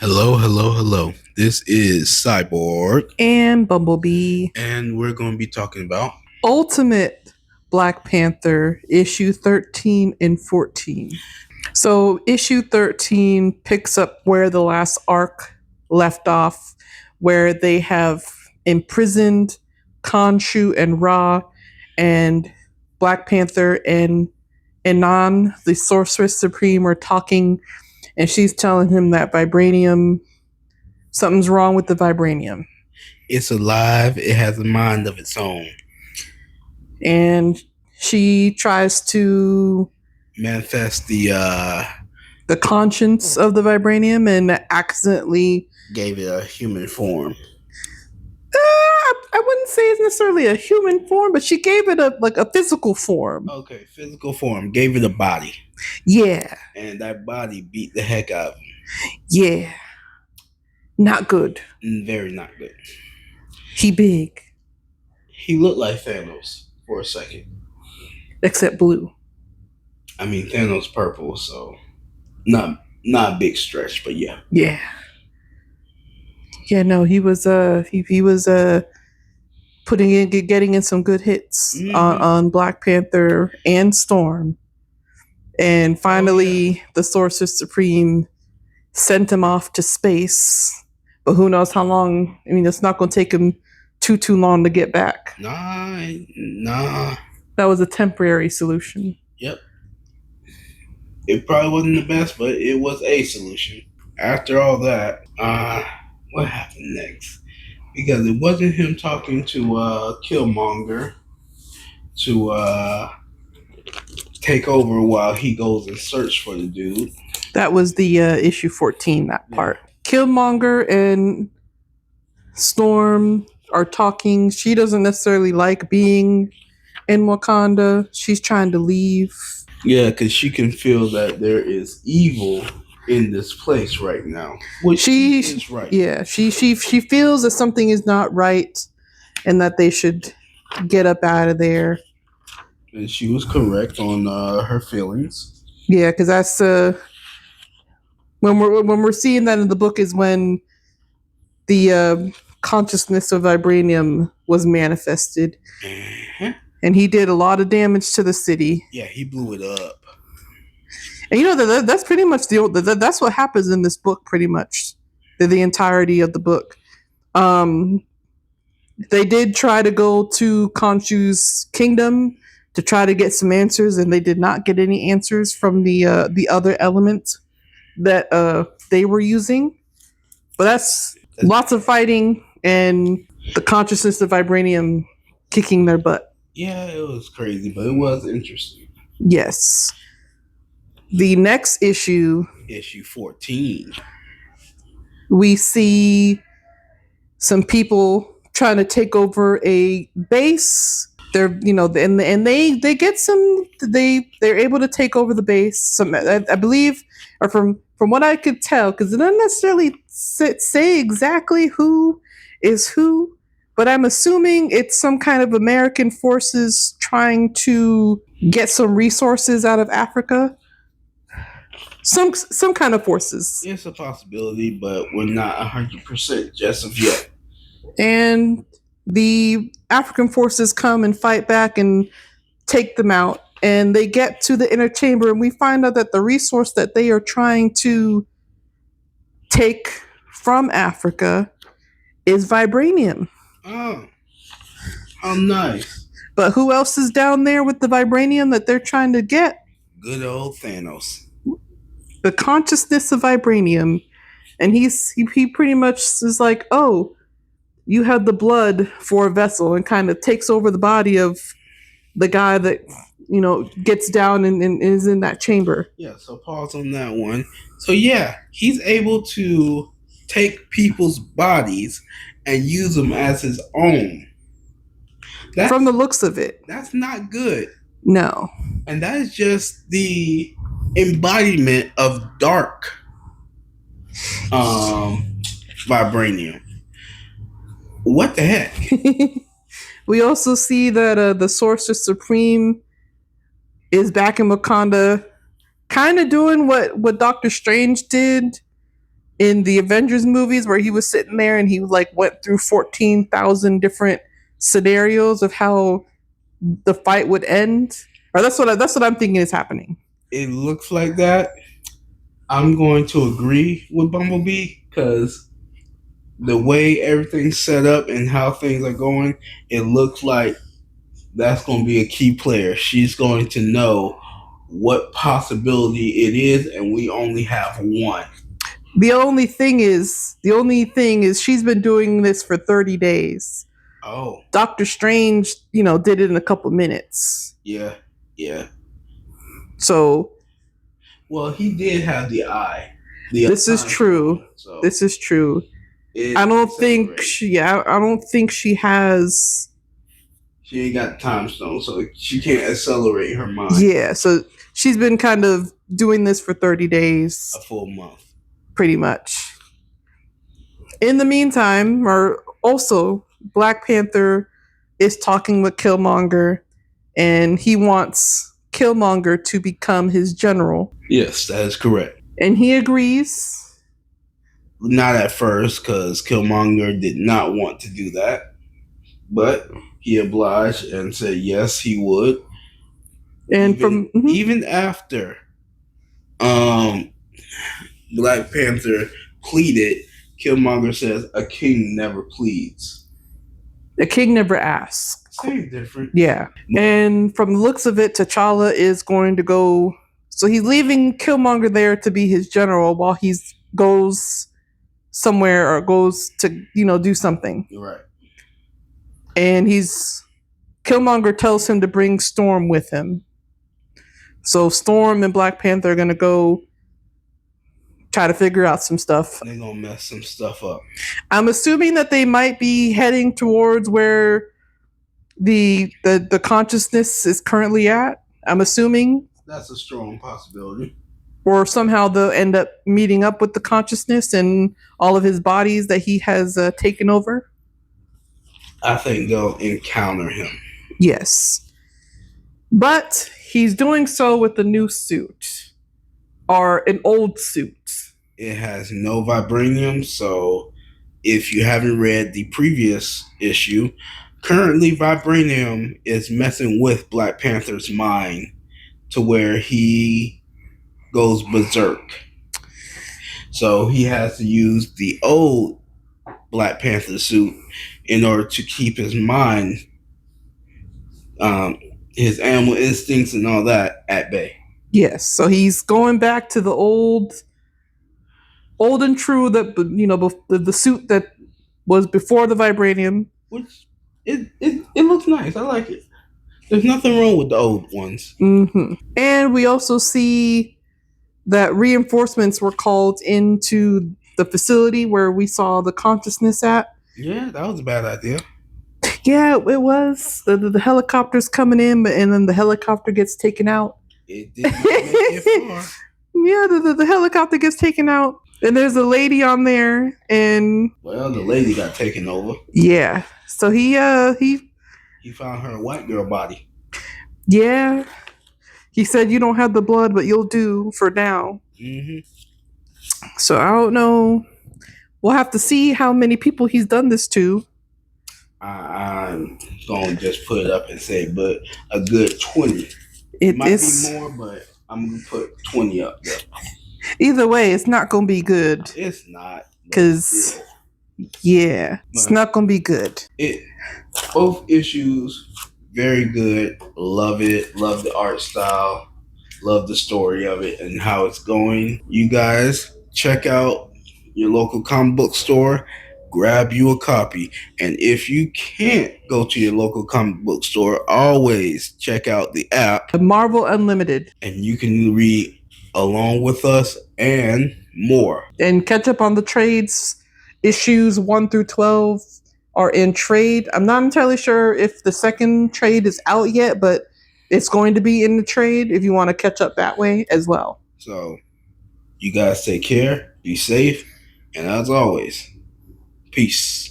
Hello, hello, hello. This is Cyborg, and Bumblebee. and we're going to be talking about. Ultimate Black Panther, issue 13 and 14. So, issue 13 picks up where the last arc left off, where they have imprisoned Khonshu and Ra, and Black Panther and Anon, the Sorceress Supreme, are talking, and she's telling him that something's wrong with the vibranium. It's alive, it has a mind of its own. And she tries to Manifest the conscience of the vibranium and accidentally gave it a human form. I wouldn't say it's necessarily a human form, but she gave it a physical form. Okay, physical form. Gave it a body. Yeah. And that body beat the heck out of him. Yeah. Not good. Very not good. He big. He looked like Thanos for a second. Except blue. I mean, Thanos purple, so not a big stretch, but yeah. Yeah. Yeah, no, he was getting in some good hits on Black Panther and Storm. And finally, the Sorceress Supreme sent him off to space. But who knows how long? I mean, it's not going to take him too long to get back. Nah. That was a temporary solution. Yep. It probably wasn't the best, but it was a solution. After all that, what happened next? Because it wasn't him talking to Killmonger to take over while he goes and search for the dude. That was the issue 14, that part. Killmonger and Storm are talking. She doesn't necessarily like being in Wakanda. She's trying to leave. Yeah, because she can feel that there is evil in this place right now, which is right. Yeah, she feels that something is not right, and that they should get up out of there. And she was correct on her feelings. Yeah, because that's when we're seeing that in the book is when the consciousness of vibranium was manifested, and he did a lot of damage to the city. Yeah, he blew it up. And you know that's pretty much that's what happens in this book. Pretty much the entirety of the book. They did try to go to Khonshu's kingdom to try to get some answers, and they did not get any answers from the other element that they were using. But that's lots of fighting and the consciousness of vibranium kicking their butt. Yeah, it was crazy, but it was interesting. Yes. The next issue 14, we see some people trying to take over a base. They're and they get they're able to take over the base. Some I believe, or from what I could tell, because it doesn't necessarily say exactly who is who, but I'm assuming it's some kind of American forces trying to get some resources out of Africa. Some kind of forces. It's a possibility, but we're not 100% just of yet. And the African forces come and fight back and take them out. And they get to the inner chamber, and we find out that the resource that they are trying to take from Africa is vibranium. Oh, how nice. But who else is down there with the vibranium that they're trying to get? Good old Thanos. The consciousness of vibranium. And he pretty much is like, oh, you have the blood for a vessel, and kind of takes over the body of the guy that, gets down and is in that chamber. Yeah, so pause on that one. So yeah, he's able to take people's bodies and use them as his own. From the looks of it. That's not good. No. And that is just the embodiment of dark vibranium. What the heck? We also see that the Sorceress Supreme is back in Wakanda, kind of doing what Doctor Strange did in the Avengers movies where he was sitting there and he like went through 14,000 different scenarios of how the fight would end? Or that's what I'm thinking is happening. It looks like that. I'm going to agree with Bumblebee because the way everything's set up and how things are going, it looks like that's going to be a key player. She's going to know what possibility it is, and we only have one. The only thing is she's been doing this for 30 days. Oh, Doctor Strange, did it in a couple minutes. yeah, yeah. So, well, he did have the eye. This is true. So this is true. I don't think she has. She ain't got time stone, so she can't accelerate her mind. Yeah, so she's been kind of doing this for 30 days. A full month. Pretty much. In the meantime, or also, Black Panther is talking with Killmonger, and he wants Killmonger to become his general. Yes, that is correct. And he agrees. Not at first, because Killmonger did not want to do that. But he obliged and said yes, he would. And even after Black Panther pleaded, Killmonger says a king never pleads. A king never asks. Same difference. Yeah. And from the looks of it, T'Challa is going to go. So he's leaving Killmonger there to be his general while he goes somewhere or goes to, do something. Right. And Killmonger tells him to bring Storm with him. So Storm and Black Panther are going to go try to figure out some stuff. They're going to mess some stuff up. I'm assuming that they might be heading towards where the consciousness is currently at. I'm assuming. That's a strong possibility. Or somehow they'll end up meeting up with the consciousness and all of his bodies that he has taken over. I think they'll encounter him. Yes. But he's doing so with a new suit. Or an old suit. It has no vibranium, so if you haven't read the previous issue, currently vibranium is messing with Black Panther's mind to where he goes berserk. So he has to use the old Black Panther suit in order to keep his mind, his animal instincts and all that at bay. Yes, so he's going back to the old and true, that the suit that was before the vibranium. Which it looks nice. I like it. There's nothing wrong with the old ones. Mm-hmm. And we also see that reinforcements were called into the facility where we saw the consciousness at. Yeah, that was a bad idea. Yeah, it was. The helicopter's coming in, and then the helicopter gets taken out. It did not make it far. Yeah, the helicopter gets taken out. And there's a lady on there, and the lady got taken over. Yeah, so he found her white girl body. Yeah, he said you don't have the blood, but you'll do for now. Mm-hmm. So I don't know. We'll have to see how many people he's done this to. I'm gonna just put it up and say, but a good 20. It might be more, but I'm gonna put 20 up there. Either way, it's not gonna be good. It's not, because it's not gonna be good. Both issues very good. Love it. Love the art style. Love the story of it and how it's going. You guys check out your local comic book store. Grab you a copy. And if you can't go to your local comic book store, always check out the app, Marvel Unlimited. And you can read along with us and more. And catch up on the trades. Issues 1 through 12 are in trade. I'm not entirely sure if the second trade is out yet, but it's going to be in the trade if you want to catch up that way as well. So you guys take care, be safe, and as always, peace.